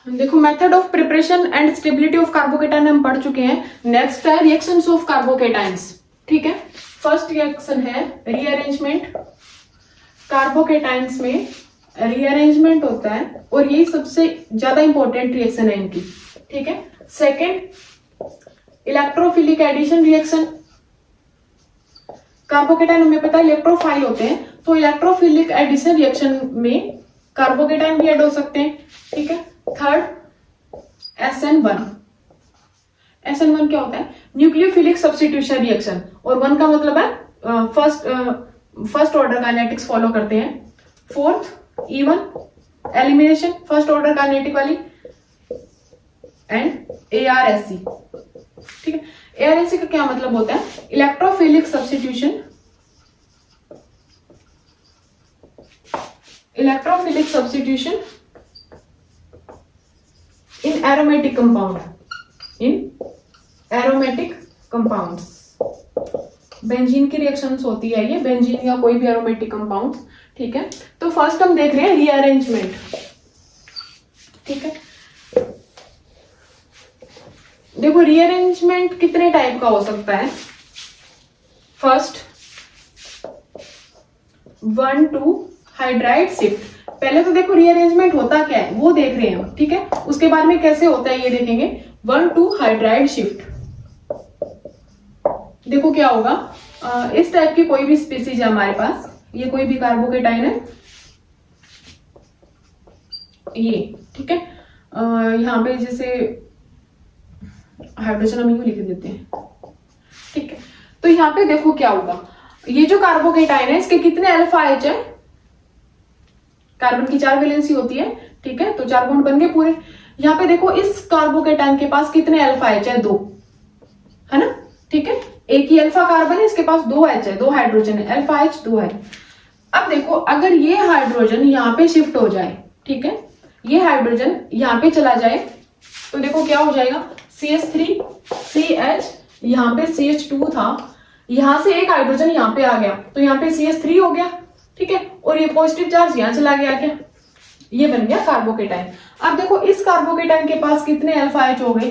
देखो method of preparation and stability of carbocation हम पढ़ चुके हैं। नेक्स्ट है रिएक्शंस ऑफ कार्बोकेटाइंस। ठीक है, फर्स्ट रिएक्शन है रीअरेंजमेंट। कार्बोकेटाइंस में रीअरेंजमेंट होता है और ये सबसे ज्यादा इंपॉर्टेंट रिएक्शन है इनकी। ठीक है, second electrophilic addition reaction. Carbocation हमें पता है इलेक्ट्रोफाइल होते हैं, तो इलेक्ट्रोफिलिक एडिशन रिएक्शन में कार्बोकेटाइन भी ऐड हो सकते हैं। ठीक है, थर्ड SN1। SN1 क्या होता है? Nucleophilic substitution reaction. और 1 का मतलब है फर्स्ट ऑर्डर काइनेटिक्स फॉलो करते हैं। Fourth E1 elimination, first order kinetic वाली। And ARSC। ठीक है, ARSC का क्या मतलब होता है? Electrophilic substitution, electrophilic substitution in aromatic compound, in aromatic compounds. Benzene की रिएक्शंस होती है ये, बेंजीन या कोई भी एरोमेटिक कंपाउंड। ठीक है, तो फर्स्ट हम देख रहे हैं रीअरेंजमेंट। ठीक है, देखो रीअरेंजमेंट कितने टाइप का हो सकता है। First 1,2 hydride shift. पहले तो देखो रीअरेंजमेंट होता क्या है वो देख रहे हैं हम। ठीक है, उसके बाद में कैसे होता है ये देखेंगे। 1,2 हाइड्राइड शिफ्ट। देखो क्या होगा, इस टाइप की कोई भी स्पीसीज है हमारे पास, ये कोई भी कार्बोकेटाइन है ये। ठीक है, यहाँ पे जैसे हाइड्रोजन हम यूं लिख देते हैं। ठीक है, तो यहाँ पे देखो क्या होगा, ये जो कार्बोकेटाइन है इसके कितने अल्फा एच है? कार्बन की 4 वैलेंसी होती है। ठीक है, तो 4 बॉन्ड बन गए पूरे। यहाँ पे देखो इस कार्बोकेटाइन के पास कितने अल्फा एच है? 2 है ना। ठीक है, एक ही अल्फा कार्बन है, इसके पास 2 एच है, 2 हाइड्रोजन है, अल्फा एच 2 है। अब देखो अगर ये हाइड्रोजन यहाँ पे शिफ्ट हो जाए, ठीक है, ये हाइड्रोजन यहाँ पे चला जाए, तो देखो क्या हो जाएगा, CH3 CH, यहाँ पे CH2 था, यहां से एक हाइड्रोजन यहाँ पे आ गया तो यहाँ पे CH3 हो गया। ठीक है, और ये पॉजिटिव चार्ज यहाँ चला गया, क्या ये बन गया कार्बोकेटाइन। अब देखो इस कार्बोकेटाइन के पास कितने अल्फा एच हो गए?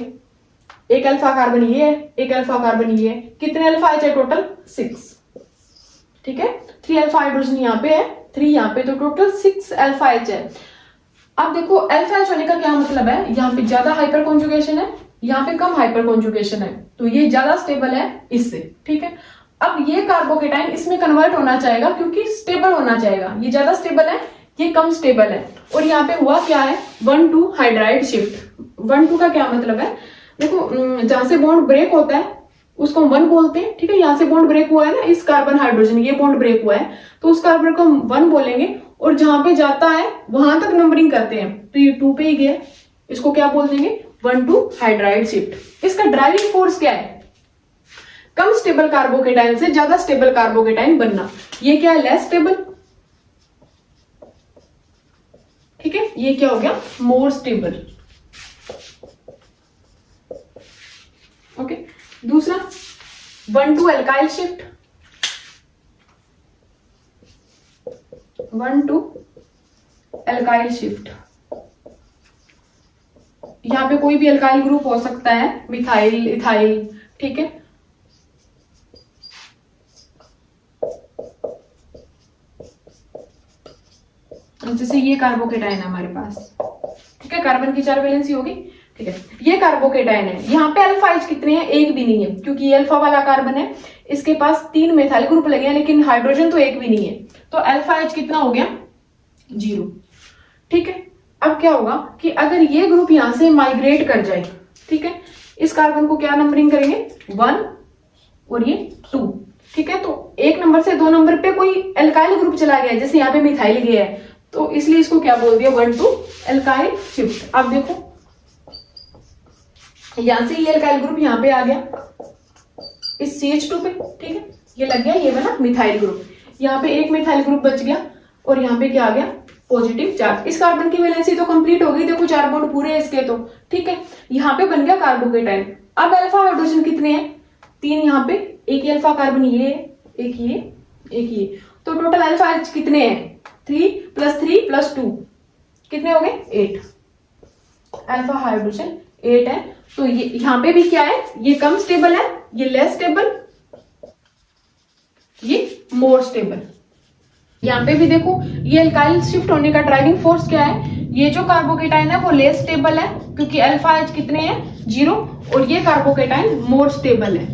एक अल्फा कार्बन ये है, एक अल्फा कार्बन ये है, कितने अल्फा एच है टोटल? 6। ठीक है, 3 अल्फा हाइड्रोजन यहाँ पे है, 3 यहाँ पे, तो टोटल 6 अल्फा एच है। अब देखो अल्फा एच होने का क्या मतलब है, यहाँ पे ज्यादा हाइपर कॉन्जुगेशन है, यहाँ पे कम हाइपर कॉन्जुगेशन है, तो ये ज्यादा स्टेबल है इससे। ठीक है, अब ये कार्बोकेटाइन इसमें कन्वर्ट होना चाहेगा क्योंकि स्टेबल होना चाहेगा, ये ज्यादा स्टेबल है, ये कम स्टेबल है। और यहाँ पे हुआ क्या है, 1,2 हाइड्राइड शिफ्ट। 1,2 का क्या मतलब है, देखो जहां से बॉन्ड ब्रेक होता है उसको हम 1 बोलते हैं। ठीक है, यहाँ से बॉन्ड ब्रेक हुआ है ना, इस कार्बन हाइड्रोजन ये बॉन्ड ब्रेक हुआ है, तो उस कार्बन को हम 1 बोलेंगे, और जहां पे जाता है वहां तक नंबरिंग करते हैं, तो ये 2 पे ही गया, इसको क्या बोल देंगे, 1,2 हाइड्राइड शिफ्ट। इसका ड्राइविंग फोर्स क्या है, कम स्टेबल कार्बोकेटाइन से ज्यादा स्टेबल कार्बोकेटाइन बनना। ये क्या है, लेस स्टेबल। ठीक है, ये क्या हो गया, मोर स्टेबल। ओके, दूसरा 1,2 एल्काइल शिफ्ट। 1,2 एल्काइल शिफ्ट, यहां पे कोई भी एल्काइल ग्रुप हो सकता है, मिथाइल, इथाइल। ठीक है, जैसे ये कार्बोकेटाइन है हमारे पास। ठीक है, कार्बन की 4 वैलेंसी होगी। ठीक है, ये कार्बोकेटाइन है, यहाँ पे अल्फा एच कितने हैं, एक भी नहीं है, क्योंकि ये अल्फा वाला कार्बन है, इसके पास 3 मेथाइल ग्रुप लगे हैं लेकिन हाइड्रोजन तो एक भी नहीं है, तो अल्फा एच कितना हो गया, 0। ठीक है, अब क्या होगा कि अगर ये ग्रुप यहां से माइग्रेट कर जाए, ठीक है, इस कार्बन को क्या नंबरिंग करेंगे, 1 और ये 2। ठीक है, तो 1 नंबर से 2 नंबर पे कोई एल्काइल ग्रुप चला गया, जैसे यहाँ पे मिथाइल गया है, तो इसलिए इसको क्या बोल दिया, 1,2 एल्काइल शिफ्ट। अब देखो यहां से ये एल्काइल ग्रुप यहाँ पे आ गया इस CH2 पे। ठीक है, ये लग गया, ये बना मिथाइल ग्रुप, यहाँ पे एक मिथाइल ग्रुप बच गया, और यहाँ पे क्या आ गया, पॉजिटिव चार्ज। इस कार्बन की वैलेंसी तो कंप्लीट हो गई, देखो 4 बॉन्ड पूरे हैं इसके तो। ठीक है, यहाँ पे बन गया कार्बोकेटाइन। अब अल्फा हाइड्रोजन कितने हैं, 3 यहाँ पे, एक ही अल्फा कार्बन ये, एक ये, एक ये, तो टोटल अल्फा एच कितने हैं, 3 + 3 + 2 कितने हो गए, 8 अल्फा हाइड्रोजन 8 है। तो ये यहाँ पे भी क्या है, ये कम स्टेबल है, ये लेस स्टेबल, ये मोर स्टेबल। यहाँ पे भी देखो ये अल्काइल शिफ्ट होने का ड्राइविंग फोर्स क्या है, ये जो कार्बोकेटाइन है वो लेस स्टेबल है क्योंकि अल्फा एच कितने हैं 0, और ये कार्बोकेटाइन मोर स्टेबल है।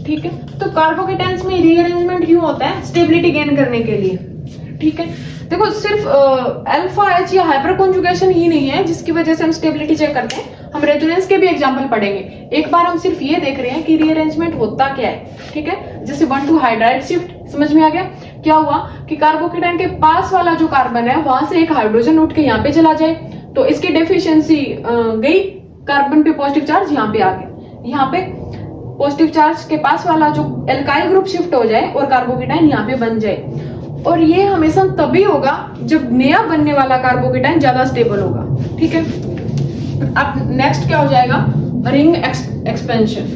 ठीक है, तो कार्बोकेटाइन्स में रीअरेंजमेंट क्यों होता है, स्टेबिलिटी गेन करने के लिए। ठीक है, देखो सिर्फ अल्फा एच या हाइपर कॉन्जुगेशन ही नहीं है जिसकी वजह से हम स्टेबिलिटी चेक करते हैं, हम रेजोनेंस के भी एग्जांपल पढ़ेंगे। एक बार हम सिर्फ ये देख रहे हैं कि रीअरेंजमेंट होता क्या है। ठीक है, जैसे 1 to हाइड्राइड शिफ्ट समझ में आ गया। क्या हुआ कि कार्बोकेटाइन के पास वाला जो कार्बन है वहां से एक हाइड्रोजन उठ के यहाँ पे चला जाए, तो इसकी डेफिशिएंसी गई, कार्बन पे पॉजिटिव चार्ज यहाँ पे आ गया, यहाँ पे पॉजिटिव चार्ज के पास वाला जो एल्काइल ग्रुप शिफ्ट हो जाए और कार्बोकेटाइन यहाँ पे बन जाए। और ये हमेशा तभी होगा जब नया बनने वाला कार्बोकेटाइन ज्यादा स्टेबल होगा। ठीक है, अब नेक्स्ट क्या हो जाएगा, रिंग एक्सपेंशन।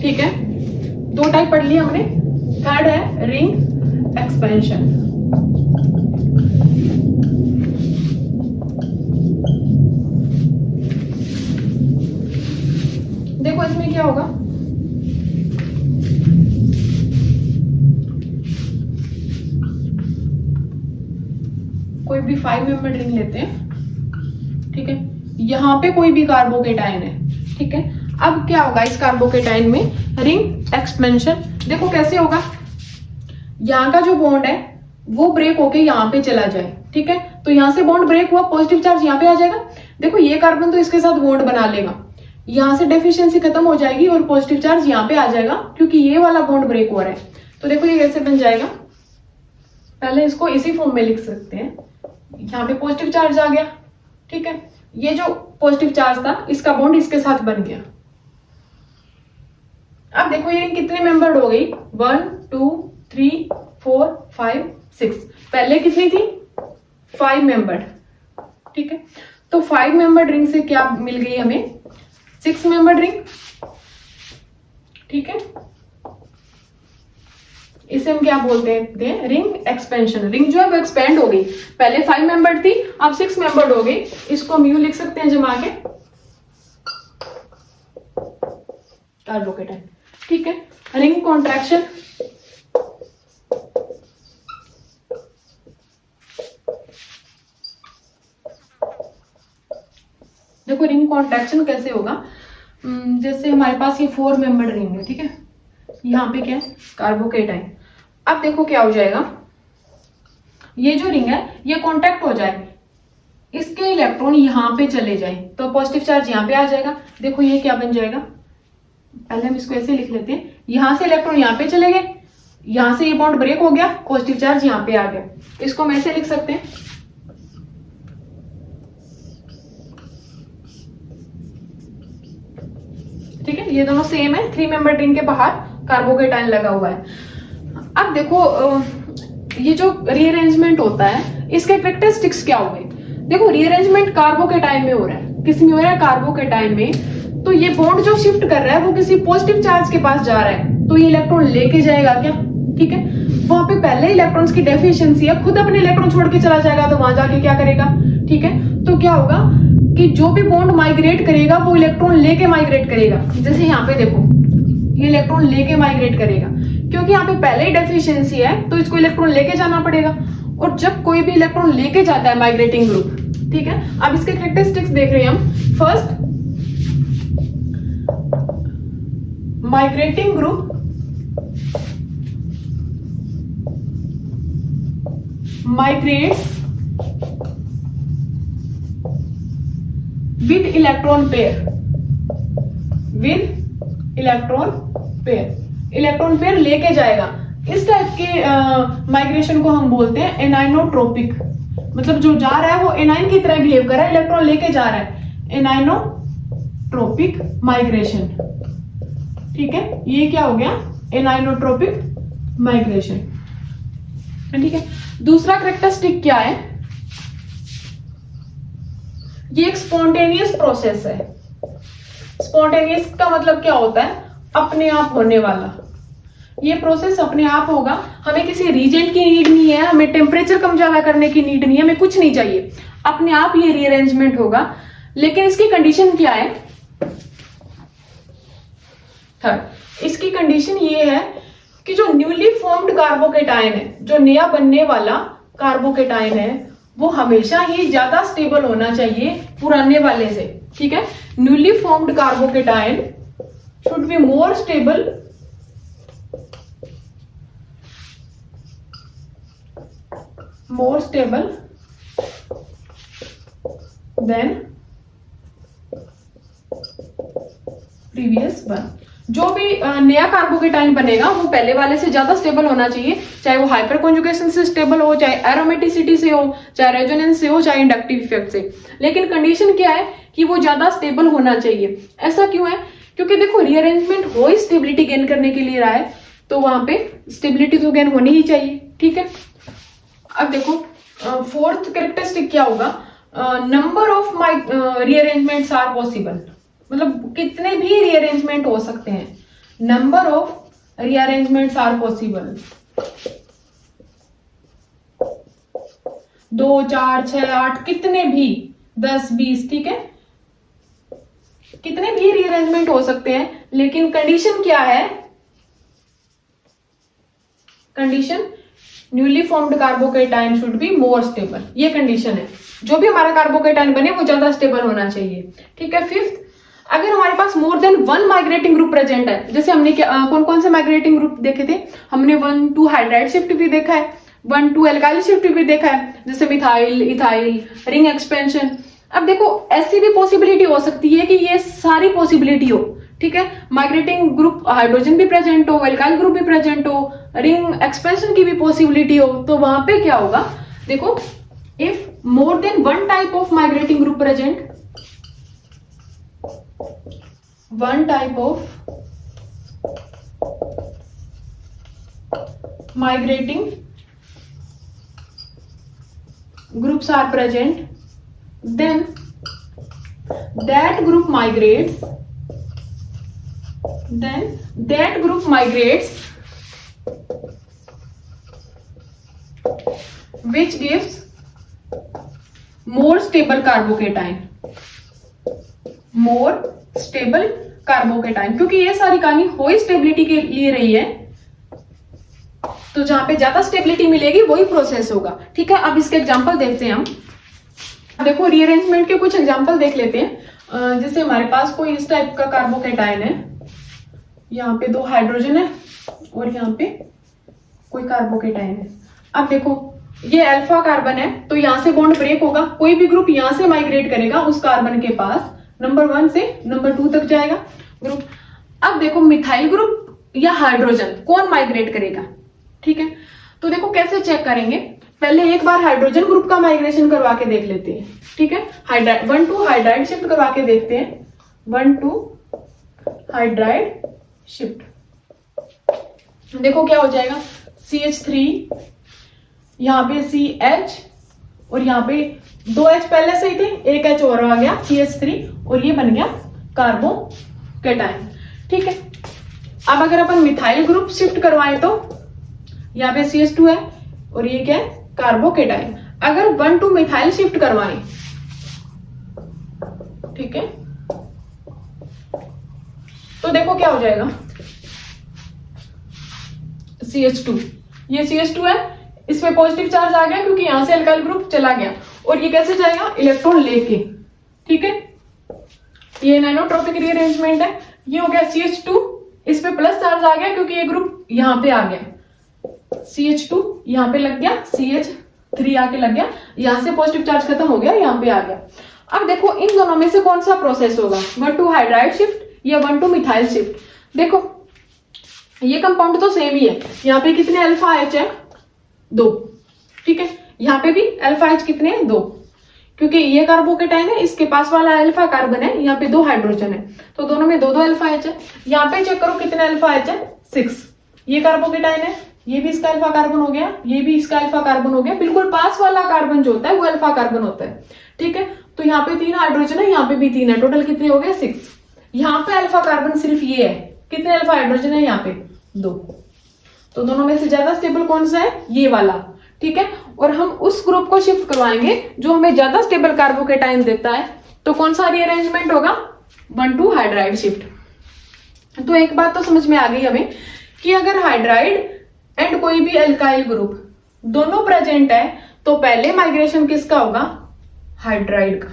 ठीक है, 2 टाइप पढ़ लिया हमने, थर्ड है रिंग एक्सपेंशन। देखो इसमें क्या होगा, कोई भी 5 मेंबर रिंग लेते हैं। ठीक है, यहां पे कोई भी कार्बोकेटाइन है। ठीक है, अब क्या होगा इस कार्बोकेटाइन में, रिंग एक्सपेंशन। देखो कैसे होगा, यहाँ का जो बॉन्ड है वो ब्रेक होके यहाँ पे चला जाए। ठीक है, तो यहाँ से बॉन्ड ब्रेक हुआ, पॉजिटिव चार्ज यहाँ पे आ जाएगा। देखो ये कार्बन तो इसके साथ बॉन्ड बना लेगा, यहाँ से डेफिशिएंसी खत्म हो जाएगी और पॉजिटिव चार्ज यहाँ पे आ जाएगा क्योंकि ये वाला बॉन्ड ब्रेक हो रहा है। तो देखो ये कैसे बन जाएगा, पहले इसको इसी फॉर्म में लिख सकते हैं, यहाँ पे पॉजिटिव चार्ज आ गया। ठीक है, ये जो पॉजिटिव चार्ज था इसका बॉन्ड इसके साथ बन गया। अब देखो ये कितने मेंबर्ड हो गई, 1 2 3 4 5 6, पहले कितनी थी 5 मेंबर्ड। ठीक है, तो 5 मेंबर्ड रिंग से क्या मिल गई हमें, 6 मेंबर्ड रिंग। ठीक है, इसे हम क्या बोलते हैं, रिंग एक्सपेंशन। रिंग जो है वो एक्सपेंड हो गई, पहले 5 मेंबर्ड थी अब 6 मेंबर्ड हो गई, इसको म्यू लिख सकते हैं जमा के, कार्बोकेटाइन। ठीक है, रिंग कॉन्ट्रैक्शन, देखो रिंग कॉन्ट्रैक्शन कैसे होगा, जैसे हमारे पास ये 4 मेंबर्ड रिंग है। ठीक है, यहाँ पे क्या है, कार्बोकेटाइन। अब देखो क्या हो जाएगा, ये जो रिंग है ये कॉन्टैक्ट हो जाए, इसके इलेक्ट्रॉन यहाँ पे चले जाए तो पॉजिटिव चार्ज यहाँ पे आ जाएगा। देखो ये क्या बन जाएगा, पहले हम इसको ऐसे लिख लेते हैं, यहां से इलेक्ट्रॉन यहाँ पे चले गए, यहां से ये बॉन्ड ब्रेक हो गया, पॉजिटिव चार्ज यहाँ पे आ गया। इसको हम ऐसे लिख सकते हैं, ठीक है, ये दोनों सेम है, 3 मेंबर रिंग के बाहर कार्बोकेटाइन लगा हुआ है। अब देखो ये जो रीअरेंजमेंट होता है इसके कैरेक्टरिस्टिक्स क्या हो गए, देखो रीअरेंजमेंट कार्बोकेटाइन में हो रहा है, किस में हो रहा है, कार्बोकेटाइन में। तो ये बॉन्ड जो शिफ्ट कर रहा है वो किसी पॉजिटिव चार्ज के पास जा रहा है, तो ये इलेक्ट्रॉन लेके जाएगा क्या, ठीक है, वहां पे पहले इलेक्ट्रॉन्स की डेफिशिएंसी है, खुद अपने इलेक्ट्रॉन छोड़ के चला जाएगा तो वहां जाके क्या करेगा, ठीक है। तो क्या होगा कि जो भी बॉन्ड माइग्रेट करेगा वो इलेक्ट्रॉन लेके माइग्रेट करेगा, जैसे यहाँ पे देखो ये इलेक्ट्रॉन लेके माइग्रेट करेगा, क्योंकि यहाँ पे पहले ही डेफिशिएंसी है तो इसको इलेक्ट्रॉन लेके जाना पड़ेगा। और जब कोई भी इलेक्ट्रॉन लेके जाता है माइग्रेटिंग ग्रुप, ठीक है, अब इसके कैरेक्टरिस्टिक्स देख रहे हैं हम। First, migrating group migrates with electron pair, with electron pair, electron pair लेके जाएगा। इस टाइप के माइग्रेशन को हम बोलते हैं एनाइनोट्रोपिक, मतलब जो जा रहा है वो एनाइन की तरह बिहेव कर रहा है, इलेक्ट्रॉन लेके जा रहा है, एनाइनोट्रोपिक माइग्रेशन, ठीक है, ये क्या हो गया, एनाइनोट्रोपिक माइग्रेशन, ठीक है। दूसरा कैरेक्टरिस्टिक क्या है, ये एक स्पॉन्टेनियस प्रोसेस है। स्पॉन्टेनियस का मतलब क्या होता है, अपने आप होने वाला, ये प्रोसेस अपने आप होगा, हमें किसी रीजेंट की नीड नहीं है, हमें टेम्परेचर कम ज्यादा करने की नीड नहीं है, हमें कुछ नहीं चाहिए, अपने आप ये रीअरेंजमेंट होगा। लेकिन इसकी कंडीशन क्या है? थर्ड, इसकी कंडीशन ये है कि जो न्यूली फॉर्म्ड कार्बोकेटाइन है, जो नया बनने वाला कार्बोकेटाइन है, वो हमेशा ही ज्यादा स्टेबल होना चाहिए पुराने वाले से। ठीक है, newly formed carbocation should be more stable then previous one. जो भी नया कार्बोकेटाइन बनेगा वो पहले वाले से ज्यादा स्टेबल होना चाहिए, चाहे वो हाइपर कॉन्जुगेशन से स्टेबल हो, चाहे एरोमेटिसिटी से हो, चाहे रेजोनेंस से हो, चाहे इंडक्टिव इफेक्ट से। लेकिन कंडीशन क्या है कि वो ज्यादा स्टेबल होना चाहिए। ऐसा क्यों है? क्योंकि देखो रिअरेंजमेंट हो ही स्टेबिलिटी गेन करने के लिए रहा है, तो वहां पे स्टेबिलिटी तो गेन होनी ही चाहिए। ठीक है, अब देखो फोर्थ कैरेक्टरिस्टिक क्या होगा? Number of rearrangements are possible, मतलब कितने भी रीअरेंजमेंट हो सकते हैं। Number of rearrangements are possible, 2, 4, 6, 8, कितने भी, 10, 20, ठीक है, कितने भी रीअरेंजमेंट हो सकते हैं। लेकिन कंडीशन क्या है? Condition newly formed carbocation should be more stable, ये कंडीशन है। जो भी हमारा कार्बोकेटाइन बने वो ज्यादा स्टेबल होना चाहिए। ठीक है, फिफ्थ, अगर हमारे पास more than one migrating group present है, जैसे हमने कौन कौन से माइग्रेटिंग ग्रुप देखे थे? हमने 1-2 हाइड्राइड शिफ्ट भी देखा है, 1-2 एल्काइल शिफ्ट भी देखा है, जैसे मिथाइल, इथाइल, रिंग एक्सपेंशन। अब देखो ऐसी भी पॉसिबिलिटी हो सकती है कि ये सारी पॉसिबिलिटी हो। ठीक है, माइग्रेटिंग ग्रुप हाइड्रोजन भी प्रेजेंट हो, एल्काइल ग्रुप भी प्रेजेंट हो, रिंग एक्सपेंशन की भी पॉसिबिलिटी हो, तो वहां पे क्या होगा? देखो, if more than one type of migrating group present, one type of migrating groups are present, then that group migrates, which gives more stable carbocation, more stable carbocation. क्योंकि ये सारी कहानी हो ही स्टेबिलिटी के लिए रही है, तो जहां पे ज्यादा स्टेबिलिटी मिलेगी वही प्रोसेस होगा। ठीक है, अब इसके एग्जांपल देखते हैं हम। देखो रीअरेंजमेंट के कुछ एग्जांपल देख लेते हैं। जैसे हमारे पास कोई इस टाइप का कार्बोकेटाइन है, यहाँ पे 2 हाइड्रोजन है और यहाँ पे कोई कार्बोकेटाइन है। अब देखो ये अल्फा कार्बन है, तो यहाँ से बॉन्ड ब्रेक होगा, कोई भी ग्रुप यहाँ से माइग्रेट करेगा उस कार्बन के पास, नंबर 1 से नंबर 2 तक जाएगा ग्रुप। अब देखो मिथाइल ग्रुप या हाइड्रोजन कौन माइग्रेट करेगा? ठीक है, तो देखो कैसे चेक करेंगे। पहले एक बार हाइड्रोजन ग्रुप का माइग्रेशन करवा के देख लेते हैं। ठीक है, 1-2 हाइड्राइड शिफ्ट करवा के देखते हैं। 1-2 हाइड्राइड शिफ्ट, देखो क्या हो जाएगा? CH3, यहाँ पे CH और यहाँ पे 2 H पहले से ही थे, 1 H और आ गया CH3 और ये बन गया कार्बोकेटाइन। ठीक है, अब अगर अपन मिथाइल ग्रुप शिफ्ट करवाएं तो यहाँ पे CH2 है और ये क्या है? कार्बोकेटाइन। अगर 1-2 मिथाइल शिफ्ट करवाएं, ठीक है, तो देखो क्या हो जाएगा? CH2, ये CH2 है, इसमें पॉजिटिव चार्ज आ गया क्योंकि यहां से अल्काइल ग्रुप चला गया, और ये कैसे जाएगा? इलेक्ट्रॉन लेके। ठीक है, ये नैनोट्रॉपिक रीअरेंजमेंट है। ये हो गया CH2, इस पे प्लस चार्ज आ गया क्योंकि ये ग्रुप यहां पे आ गया, CH2 यहां पे लग गया, CH3 आके लग गया, यहां से पॉजिटिव चार्ज खत्म हो गया, यहां पे आ गया। अब देखो इन दोनों में से कौन सा प्रोसेस होगा? 1-2 हाइड्राइड शिफ्ट या 1-2 मिथाइल शिफ्ट। देखो ये कंपाउंड तो सेम ही है, यहाँ पे कितने अल्फा एच है? 2। ठीक है, यहाँ पे भी अल्फा एच कितने हैं? 2, क्योंकि ये कार्बोकेटाइन है, इसके पास वाला अल्फा कार्बन है, यहाँ पे 2 हाइड्रोजन है, तो दोनों में 2-2 अल्फा एच है। यहाँ पे चेक करो कितने अल्फा एच है? 6। ये कार्बोकेटाइन है, ये भी इसका अल्फा कार्बन हो गया, ये भी इसका अल्फा कार्बन हो गया, बिल्कुल पास वाला कार्बन जो होता है वो अल्फा कार्बन होता है। ठीक है, तो यहाँ पे 3 हाइड्रोजन है, यहाँ पे भी 3 है, टोटल कितने हो गए? 6। यहाँ पे अल्फा कार्बन सिर्फ ये है, कितने अल्फा हाइड्रोजन है? यहाँ पे 2। तो दोनों में से ज्यादा स्टेबल कौन सा है, ये वाला, ठीक है। और हम उस ग्रुप को शिफ्ट करवाएंगे जो हमें ज्यादा स्टेबल कार्बोकेटाइन देता है। तो कौन सा रीअरेंजमेंट होगा, 1,2 हाइड्राइड शिफ्ट। तो एक बात तो समझ में आ गई हमें कि अगर हाइड्राइड एंड कोई भी एल्काइल ग्रुप दोनों प्रेजेंट है तो पहले माइग्रेशन किसका होगा, हाइड्राइड का,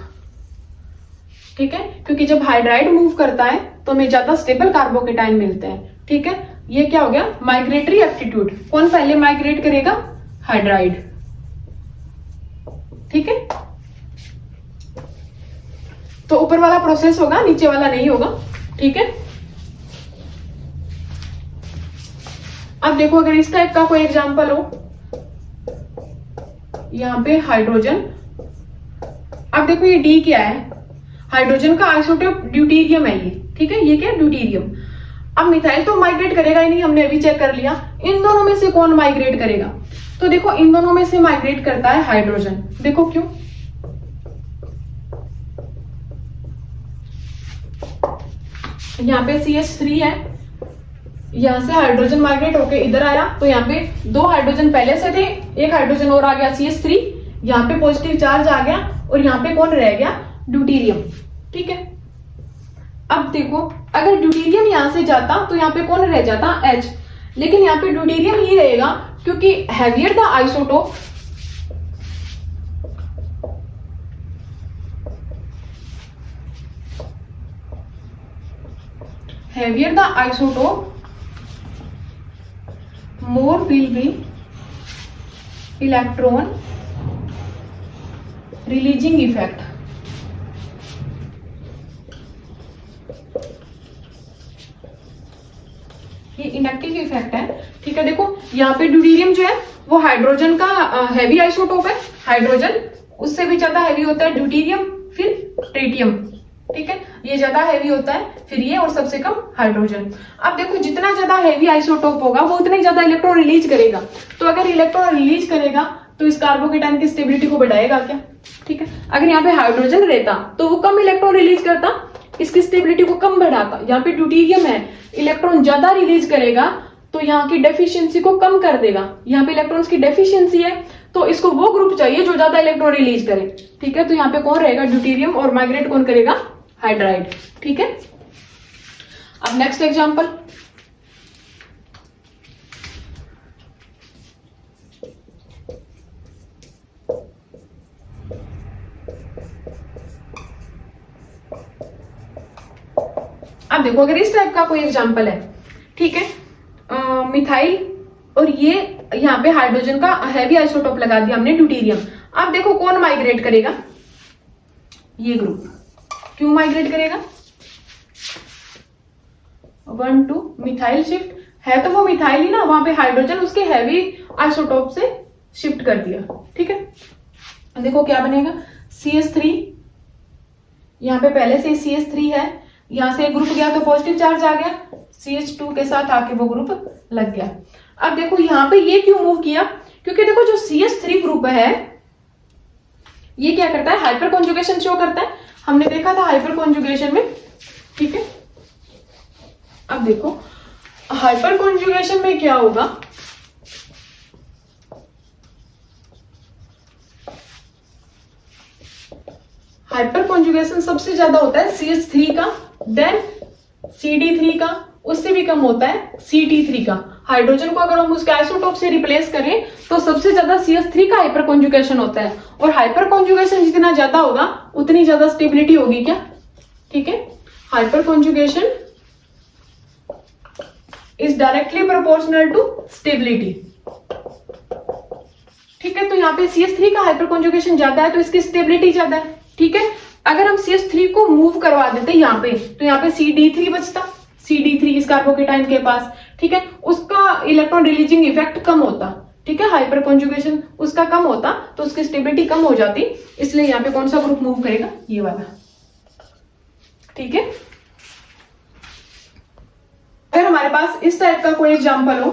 ठीक है। क्योंकि जब हाइड्राइड मूव करता है तो हमें ज्यादा स्टेबल कार्बोकेटाइन मिलते हैं, ठीक है। ये क्या हो गया, माइग्रेटरी एप्टीट्यूड। कौन पहले माइग्रेट करेगा, हाइड्राइड, ठीक है। तो ऊपर वाला प्रोसेस होगा, नीचे वाला नहीं होगा, ठीक है। अब देखो अगर इस टाइप का कोई एग्जांपल हो, यहां पे हाइड्रोजन, अब देखो ये डी क्या है, हाइड्रोजन का आइसोटोप ड्यूटीरियम है ये, ठीक है। ये क्या है, ड्यूटीरियम। अब मिथाइल तो माइग्रेट करेगा ही नहीं, हमने अभी चेक कर लिया। इन दोनों में से कौन माइग्रेट करेगा, तो देखो इन दोनों में से माइग्रेट करता है हाइड्रोजन। देखो क्यों, यहाँ पे CH3 है, यहां से हाइड्रोजन माइग्रेट होके इधर आया, तो यहाँ पे 2 हाइड्रोजन पहले से थे, एक हाइड्रोजन और आ गया CH3, यहाँ पे पॉजिटिव चार्ज आ गया, और यहाँ पे कौन रह गया, ड्यूटीरियम, ठीक है। अब देखो अगर ड्यूटीरियम यहां से जाता तो यहाँ पे कौन रह जाता, H, लेकिन यहाँ पे ड्यूटीरियम ही रहेगा क्योंकि heavier the isotope, heavier the isotope, more will be electron releasing effect। ये इंडक्टिव इफेक्ट है, ठीक है। देखो यहाँ पे ड्यूटीरियम जो है वो हाइड्रोजन का हैवी आइसोटोप है, हाइड्रोजन उससे भी ज्यादा हैवी होता है ड्यूटीरियम, फिर ट्रिटियम, ठीक है। ये ज्यादा हैवी होता है, फिर ये, और सबसे कम हाइड्रोजन। अब देखो जितना ज्यादा हैवी आइसोटोप होगा वो उतना ही ज्यादा इलेक्ट्रॉन रिलीज करेगा, तो अगर इलेक्ट्रॉन रिलीज करेगा तो इस कार्बोकेटाइन की स्टेबिलिटी को बढ़ाएगा क्या, ठीक है। अगर यहाँ पे हाइड्रोजन रहता तो वो कम इलेक्ट्रॉन रिलीज करता, इसकी स्टेबिलिटी को कम बढ़ाता। यहाँ पे ड्यूटीरियम है, इलेक्ट्रॉन ज्यादा रिलीज करेगा तो यहाँ की डेफिशिएंसी को कम कर देगा। यहाँ पे इलेक्ट्रॉन्स की डेफिशिएंसी है तो इसको वो ग्रुप चाहिए जो ज्यादा इलेक्ट्रॉन रिलीज करे, ठीक है। तो यहाँ पे कौन रहेगा, ड्यूटीरियम, और माइग्रेट कौन करेगा, हाइड्राइड, ठीक है। अब नेक्स्ट एग्जांपल, अब देखो अगर इस टाइप का कोई एग्जांपल है, ठीक है, मिथाइल और ये यहाँ पे हाइड्रोजन का हैवी आइसोटोप लगा दिया हमने, ड्यूटीरियम। अब देखो कौन माइग्रेट करेगा, ये ग्रुप। क्यों माइग्रेट करेगा, 1,2 मिथाइल शिफ्ट है, तो वो मिथाइल ही ना, वहां पे हाइड्रोजन उसके हैवी आइसोटोप से शिफ्ट कर दिया, ठीक है। देखो क्या बनेगा, CH3, यहाँ पे पहले से CH3 है, यहां से एक ग्रुप गया तो पॉजिटिव चार्ज आ गया, CH2 के साथ आके वो ग्रुप लग गया। अब देखो यहाँ पे ये क्यों मूव किया, क्योंकि देखो जो CH3 ग्रुप है ये क्या करता है, हाइपर कॉन्जुगेशन शो करता है, हमने देखा था हाइपर कॉन्जुगेशन में, ठीक है। अब देखो हाइपर कॉन्जुगेशन में क्या होगा, हाइपर कॉन्जुगेशन सबसे ज्यादा होता है CH3 का, देन CD3 का, उससे भी कम होता है CT3 का। हाइड्रोजन को अगर हम उसके आइसोटोप से रिप्लेस करें तो सबसे ज्यादा CH3 का हाइपर कॉन्जुगेशन होता है, और हाइपर कॉन्जुगेशन जितना ज्यादा होगा उतनी ज्यादा स्टेबिलिटी होगी क्या, ठीक है। Hyperconjugation is directly proportional to stability, ठीक है। तो यहाँ पे CH3 का हाइपर कॉन्जुगेशन ज्यादा है तो इसकी स्टेबिलिटी ज्यादा है, ठीक है। अगर हम CH3 को मूव करवा देते यहाँ पे तो यहाँ पे CD3 बचता, CD3 इस कार्बोकेटाइन के पास, ठीक है। उसका इलेक्ट्रॉन रिलीजिंग इफेक्ट कम होता, ठीक है, हाइपर कॉन्जुगेशन उसका कम होता तो उसकी स्टेबिलिटी कम हो जाती, इसलिए यहाँ पे कौन सा ग्रुप मूव करेगा, ये वाला, ठीक है। अगर हमारे पास इस टाइप का कोई एग्जांपल हो,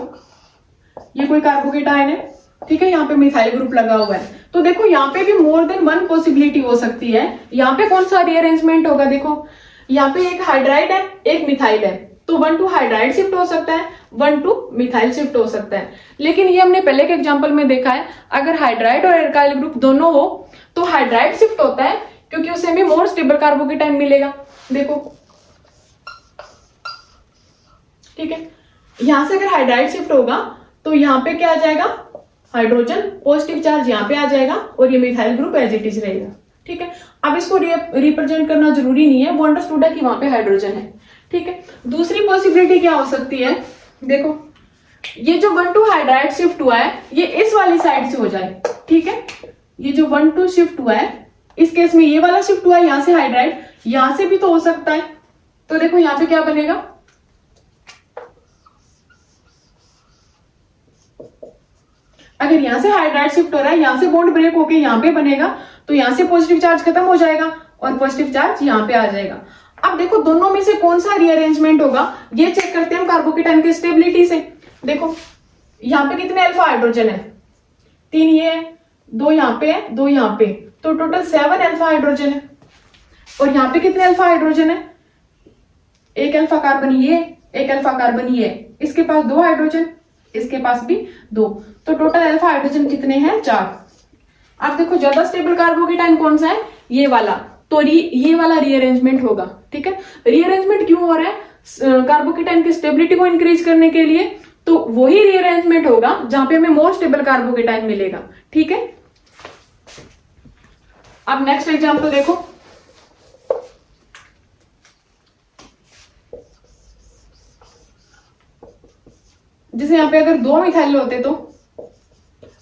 ये कोई कार्बोकेटाइन है, ठीक है, यहाँ पे मिथाइल ग्रुप लगा हुआ है, तो देखो यहाँ पे भी मोर देन वन पॉसिबिलिटी हो सकती है। यहाँ पे कौन सा रीअरेंजमेंट होगा, देखो यहाँ पे एक हाइड्राइड है, एक मिथाइल है, तो 1 टू हाइड्राइड शिफ्ट हो सकता है, 1 टू मिथाइल शिफ्ट हो सकता है। लेकिन ये हमने पहले के एग्जांपल में देखा है, अगर हाइड्राइड और एल्काइल ग्रुप दोनों हो तो हाइड्राइड शिफ्ट होता है, क्योंकि उसे हमें मोर स्टेबल कार्बोकेटाइन मिलेगा। देखो, ठीक है, यहां से अगर हाइड्राइड शिफ्ट होगा तो यहाँ पे क्या आ जाएगा, हाइड्रोजन पॉजिटिव चार्ज यहाँ पे आ जाएगा और ये methyl group as it is रहेगा। ठीक है, अब इसको रिप्रेजेंट करना जरूरी नहीं है, वो अंडरस्टूड है कि वहां पे हाइड्रोजन है। ठीक है, दूसरी पॉसिबिलिटी क्या हो सकती है, देखो ये जो 1 टू हाइड्राइड शिफ्ट हुआ है ये इस वाली साइड से हो जाए। ठीक है, ये जो 1 टू शिफ्ट हुआ है इस केस में ये वाला शिफ्ट हुआ है यहां से हाइड्राइड, यहां से भी तो हो सकता है। तो देखो यहां पे क्या बनेगा, अगर यहां से हाइड्राइड शिफ्ट हो रहा है, यहां से बॉन्ड ब्रेक होके यहां पे बनेगा, तो यहां से पॉजिटिव चार्ज खत्म हो जाएगा और पॉजिटिव चार्ज यहां पे आ जाएगा। अब देखो दोनों में से कौन सा रीअरेंजमेंट होगा ये चेक करते हैं हम कार्बोकेटाइन की स्टेबिलिटी से। देखो यहाँ पे कितने अल्फा हाइड्रोजन है, 3 ये है, 2 यहाँ पे है, 2 यहाँ पे, तो टोटल 7 अल्फा हाइड्रोजन है। और यहाँ पे कितने अल्फा हाइड्रोजन है, 1 अल्फा कार्बन ये, 1 अल्फा कार्बन ये, इसके पास 2 हाइड्रोजन, इसके पास भी 2, तो टोटल अल्फा हाइड्रोजन कितने हैं, 4। अब देखो ज्यादा स्टेबल कार्बोकेटाइन कौन सा है, ये वाला, तो ये वाला रीअरेंजमेंट होगा। ठीक है, रीअरेंजमेंट क्यों हो रहा है, कार्बोकेटाइन की स्टेबिलिटी को इंक्रीज करने के लिए, तो वही रीअरेंजमेंट होगा जहां पे हमें मोर स्टेबल कार्बोकेटाइन मिलेगा। ठीक है, अब नेक्स्ट एग्जांपल देखो, जैसे यहाँ पे अगर 2 मिथाइल होते तो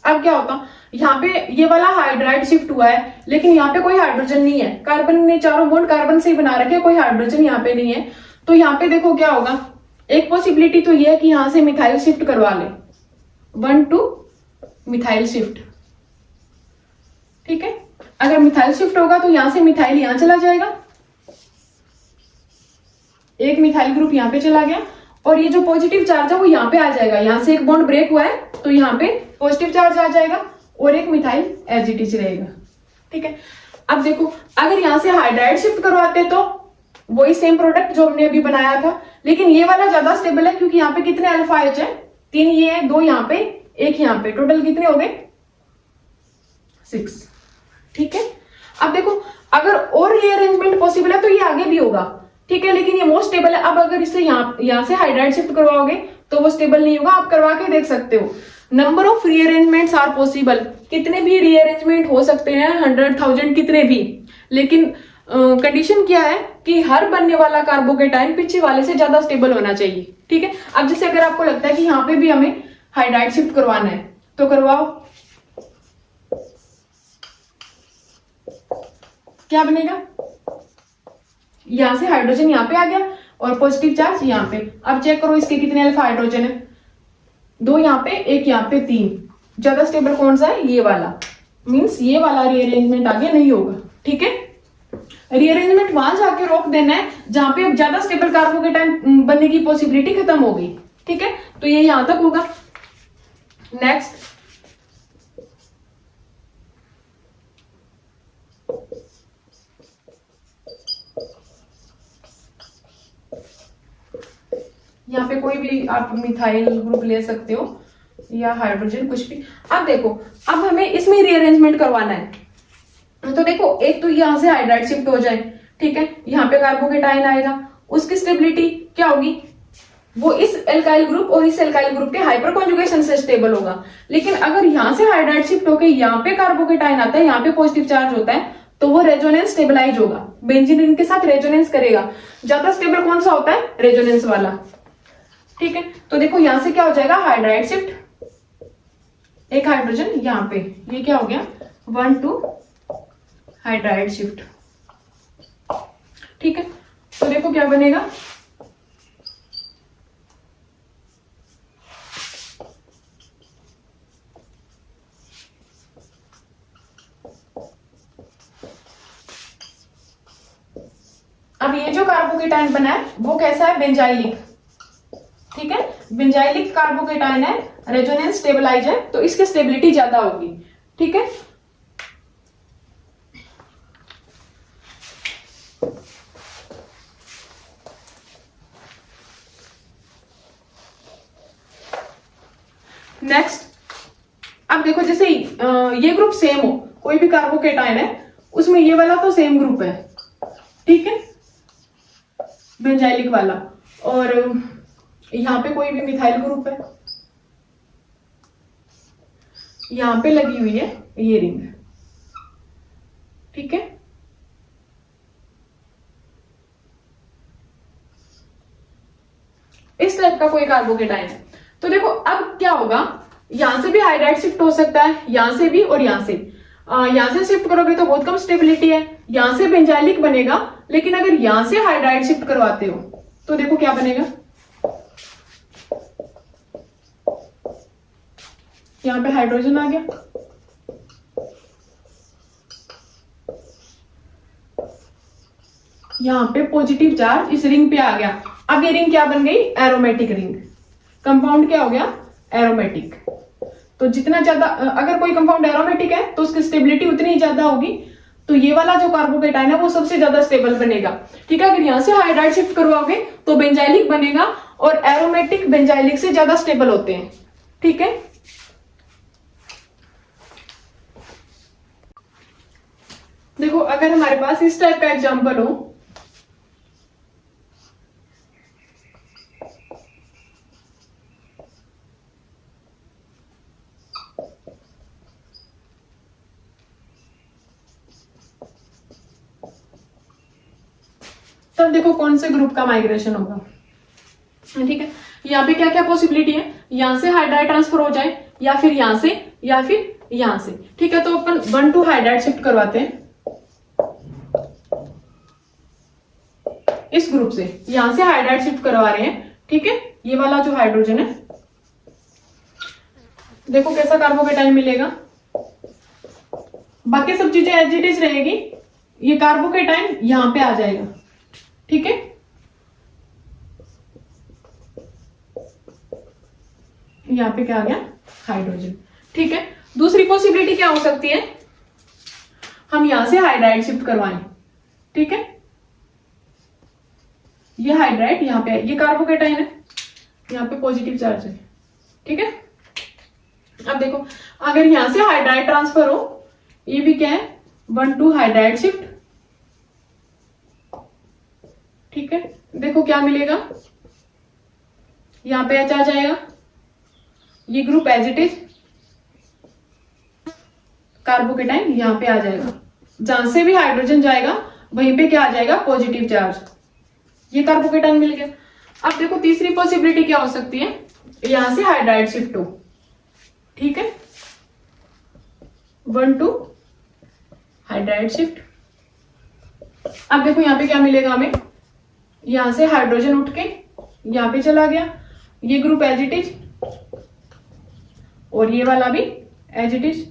अब क्या होता, यहाँ पे ये वाला हाइड्राइड शिफ्ट हुआ है लेकिन यहाँ पे कोई हाइड्रोजन नहीं है, कार्बन ने चारों बॉन्ड कार्बन से ही बना रखे, कोई हाइड्रोजन यहाँ पे नहीं है। तो यहाँ पे देखो क्या होगा, एक पॉसिबिलिटी तो ये है कि यहां से मिथाइल शिफ्ट करवा ले, 1 टू मिथाइल शिफ्ट। ठीक है, अगर मिथाइल शिफ्ट होगा तो यहां से मिथाइल यहां चला जाएगा, एक मिथाइल ग्रुप यहाँ पे चला गया और ये जो पॉजिटिव चार्ज है वो यहाँ पे आ जाएगा, यहां से एक बॉन्ड ब्रेक हुआ है तो यहाँ पे पॉजिटिव चार्ज आ जाएगा और एक मिथाइल एज इट इज रहेगा। ठीक है, अब देखो अगर यहां से हाइड्राइड शिफ्ट करवाते तो वही सेम प्रोडक्ट जो हमने अभी बनाया था, लेकिन ये वाला ज्यादा स्टेबल है क्योंकि यहाँ पे कितने अल्फा एच है, 3 ये है, 2 यहाँ पे, 1 यहाँ पे, टोटल कितने हो गए, 6। ठीक है, अब देखो अगर और रीअरेंजमेंट पॉसिबल है तो ये आगे भी होगा। ठीक है, लेकिन ये मोस्ट स्टेबल है। अब अगर इसे यहाँ से हाइड्राइड शिफ्ट करवाओगे तो वो स्टेबल नहीं होगा, आप करवा के देख सकते हो। Number of rearrangements are possible, कितने भी रीअरेंजमेंट हो सकते हैं, 100,000 कितने भी, लेकिन कंडीशन क्या है कि हर बनने वाला कार्बोकेटाइन पीछे वाले से ज्यादा स्टेबल होना चाहिए। ठीक है, अब जैसे अगर आपको लगता है कि यहाँ पे भी हमें हाइड्राइड शिफ्ट करवाना है तो करवाओ, क्या बनेगा, यहां से हाइड्रोजन यहाँ पे आ गया और पॉजिटिव चार्ज यहाँ पे। अब चेक करो इसके कितने अल्फा हाइड्रोजन है, 2 यहाँ पे, 1 यहाँ पे, 3। ज्यादा स्टेबल कौन सा है, ये वाला, मीन्स ये वाला रीअरेंजमेंट आगे नहीं होगा। ठीक है, रीअरेंजमेंट वहां जाके रोक देना है जहां पे अब ज्यादा स्टेबल कार्बोकेटाइन बनने की पॉसिबिलिटी खत्म हो गई। ठीक है, तो ये यहां तक होगा। नेक्स्ट, यहाँ पे कोई भी आप मिथाइल ग्रुप ले सकते हो या हाइड्रोजन, कुछ भी। अब देखो अब हमें इसमें रीअरेंजमेंट करवाना है, तो देखो एक तो यहां से हाइड्राइड शिफ्ट हो जाए, ठीक है, यहाँ पे कार्बोकेटाइन आएगा, उसकी स्टेबिलिटी क्या होगी, वो इस एल्काइल ग्रुप और इस एल्काइल ग्रुप के हाइपर कॉन्जुगेशन से स्टेबल होगा। लेकिन अगर यहां से हाइड्राइड शिफ्ट होकर यहाँ पे कार्बोकेटाइन आता है, यहाँ पे पॉजिटिव चार्ज होता है, तो वो रेजोनेंस स्टेबलाइज होगा, बेंजीन के साथ रेजोनेंस करेगा। ज्यादा स्टेबल कौन सा होता है, रेजोनेंस वाला। ठीक है, तो देखो यहां से क्या हो जाएगा, हाइड्राइड शिफ्ट, एक हाइड्रोजन यहाँ पे, ये क्या हो गया, 1 टू हाइड्राइड शिफ्ट। ठीक है, तो देखो क्या बनेगा, अब ये जो कार्बोकेटाइन बना है वो कैसा है, बेंजाइलिक। ठीक है, बेंजाइलिक कार्बोकेटाइन है, रेजोनेंस स्टेबलाइज है, तो इसकी स्टेबिलिटी ज्यादा होगी। ठीक है, नेक्स्ट, अब देखो जैसे ये ग्रुप सेम हो, कोई भी कार्बोकेटाइन है उसमें ये वाला तो सेम ग्रुप है, ठीक है, बेंजाइलिक वाला, और यहाँ पे कोई भी मिथाइल ग्रुप है, यहाँ पे लगी हुई है ये रिंग, ठीक है। इस टाइप का कोई कार्बोकेटाइन है, तो देखो अब क्या होगा, यहां से भी हाइड्राइड शिफ्ट हो सकता है, यहां से भी और यहां से। यहां से शिफ्ट करोगे तो बहुत कम स्टेबिलिटी है, यहां से बेंजाइलिक बनेगा, लेकिन अगर यहां से हाइड्राइड शिफ्ट करवाते हो तो देखो क्या बनेगा, यहां पे हाइड्रोजन आ गया, यहां पे पॉजिटिव चार्ज इस रिंग पे आ गया। अब ये रिंग क्या बन गई, एरोमेटिक रिंग, कंपाउंड क्या हो गया, एरोमेटिक। तो जितना ज्यादा, अगर कोई कंपाउंड एरोमेटिक है तो उसकी स्टेबिलिटी उतनी ही ज्यादा होगी, तो ये वाला जो कार्बोकेटाइन है वो सबसे ज्यादा स्टेबल बनेगा, ठीक है। अगर यहां से हाइड्राइड शिफ्ट करवाओगे तो बेंजाइलिक बनेगा, और एरोमेटिक बेंजाइलिक से ज्यादा स्टेबल होते हैं, ठीक है। देखो अगर हमारे पास इस टाइप का एग्जांपल हो, तब देखो कौन से ग्रुप का माइग्रेशन होगा, ठीक है। यहाँ पे क्या क्या पॉसिबिलिटी है, यहां से हाइड्राइड ट्रांसफर हो जाए, या फिर यहां से, या फिर यहां से, ठीक है। तो अपन 1 to हाइड्राइड शिफ्ट करवाते हैं इस ग्रुप से, यहां से हाइड्राइड शिफ्ट करवा रहे हैं, ठीक है। ये वाला जो हाइड्रोजन है, देखो कैसा कार्बोकेटाइन मिलेगा, बाकी सब चीजें एज इट इज रहेगी, ये कार्बोकेटाइन यहां पे आ जाएगा, ठीक है। यहां पे क्या आ गया, हाइड्रोजन, ठीक है। दूसरी पॉसिबिलिटी क्या हो सकती है, हम यहां से हाइड्राइड शिफ्ट करवाएं, ठीक है। ये हाइड्राइड यहाँ पे है, ये कार्बोकेटाइन है, यहाँ पे पॉजिटिव चार्ज है, ठीक है। अब देखो अगर यहां से हाइड्राइड ट्रांसफर हो, ये भी क्या है, 1 to हाइड्राइड शिफ्ट, ठीक है। देखो क्या मिलेगा, यहां पे H आ जाएगा, ये group as it is, carbocation यहां पे आ जाएगा, जहां से भी हाइड्रोजन जाएगा वहीं पे क्या आ जाएगा, पॉजिटिव चार्ज, ये कार्बोकेटाइन मिल गया। अब देखो तीसरी पॉसिबिलिटी क्या हो सकती है, यहां से हाइड्राइड शिफ्ट हो, ठीक है, 1 to हाइड्राइड शिफ्ट। अब देखो यहां पे क्या मिलेगा हमें, यहां से हाइड्रोजन उठ के यहां पे चला गया, ये ग्रुप एज इट इज, और ये वाला भी एज इट इज,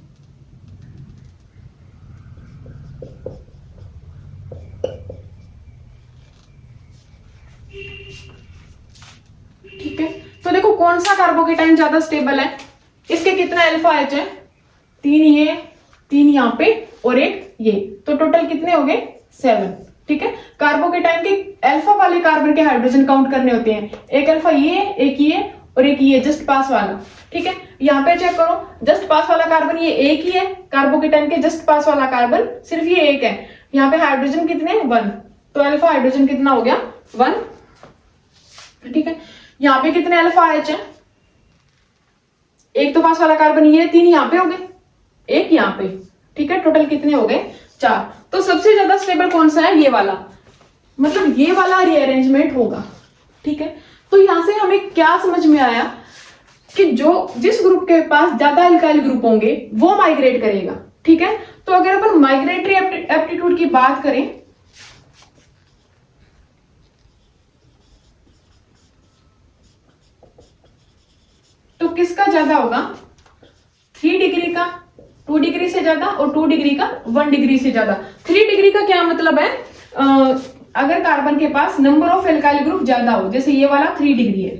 ठीक है। तो देखो कौन सा कार्बोकेटाइन ज्यादा स्टेबल है, इसके कितना अल्फा एच है, 3 ये, 3 यहाँ पे और एक ये, तो टोटल कितने हो गए, 7, ठीक है। कार्बोकेटाइन के अल्फा वाले कार्बन के हाइड्रोजन काउंट करने होते हैं, एक अल्फा ये, एक ये और एक ये जस्ट पास वाला, ठीक है। यहाँ पे चेक करो, जस्ट पास वाला कार्बन ये एक ही है, कार्बोकेटाइन के जस्ट पास वाला कार्बन सिर्फ ये एक है, यहाँ पे हाइड्रोजन कितने, 1, तो अल्फा हाइड्रोजन कितना हो गया, 1, ठीक है। यहाँ पे कितने अल्फा एच है, एक तो पास वाला कार्बन ये, 3 यहाँ पे हो गए, एक यहाँ पे, ठीक है। टोटल कितने हो गए, 4। तो सबसे ज्यादा स्टेबल कौन सा है, ये वाला, मतलब ये वाला रीअरेंजमेंट होगा, ठीक है। तो यहां से हमें क्या समझ में आया कि जिस ग्रुप के पास ज्यादा अल्काइल ग्रुप होंगे वो माइग्रेट करेगा, ठीक है। तो अगर अपन माइग्रेटरी एप्टीट्यूड की बात करें, तो किसका ज्यादा होगा, 3 डिग्री का 2 डिग्री से ज्यादा, और 2 डिग्री का 1 डिग्री से ज्यादा। 3 डिग्री का क्या मतलब है, अगर कार्बन के पास नंबर ऑफ एल्काइल ग्रुप ज्यादा हो, जैसे ये वाला 3 डिग्री है,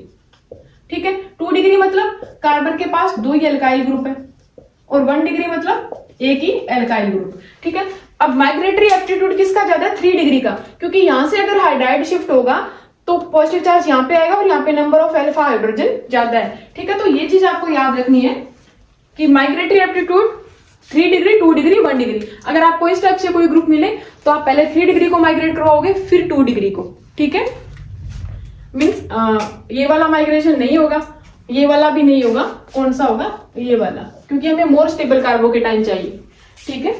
ठीक है। 2 डिग्री मतलब कार्बन के पास 2 ही एल्काइल ग्रुप है, और 1 डिग्री मतलब एक ही एल्काइल ग्रुप, ठीक है। अब माइग्रेटरी एप्टीट्यूड किसका ज्यादा है, 3 डिग्री का, क्योंकि यहां से अगर हाइड्राइड शिफ्ट होगा तो पॉजिटिव चार्ज यहाँ पे आएगा और यहाँ पे नंबर ऑफ अल्फा हाइड्रोजन ज्यादा है, ठीक है। तो ये चीज आपको याद रखनी है कि migratory aptitude 3 degree, 2 degree, 1 degree. अगर आपको इस टाइप से कोई ग्रुप मिले तो आप पहले 3 डिग्री को माइग्रेट करवाओगे, फिर 2 डिग्री को, ठीक है। मीन्स ये वाला माइग्रेशन नहीं होगा, ये वाला भी नहीं होगा, कौन सा होगा, ये वाला, क्योंकि हमें मोर स्टेबल कार्बोकेटाइन चाहिए, ठीक है।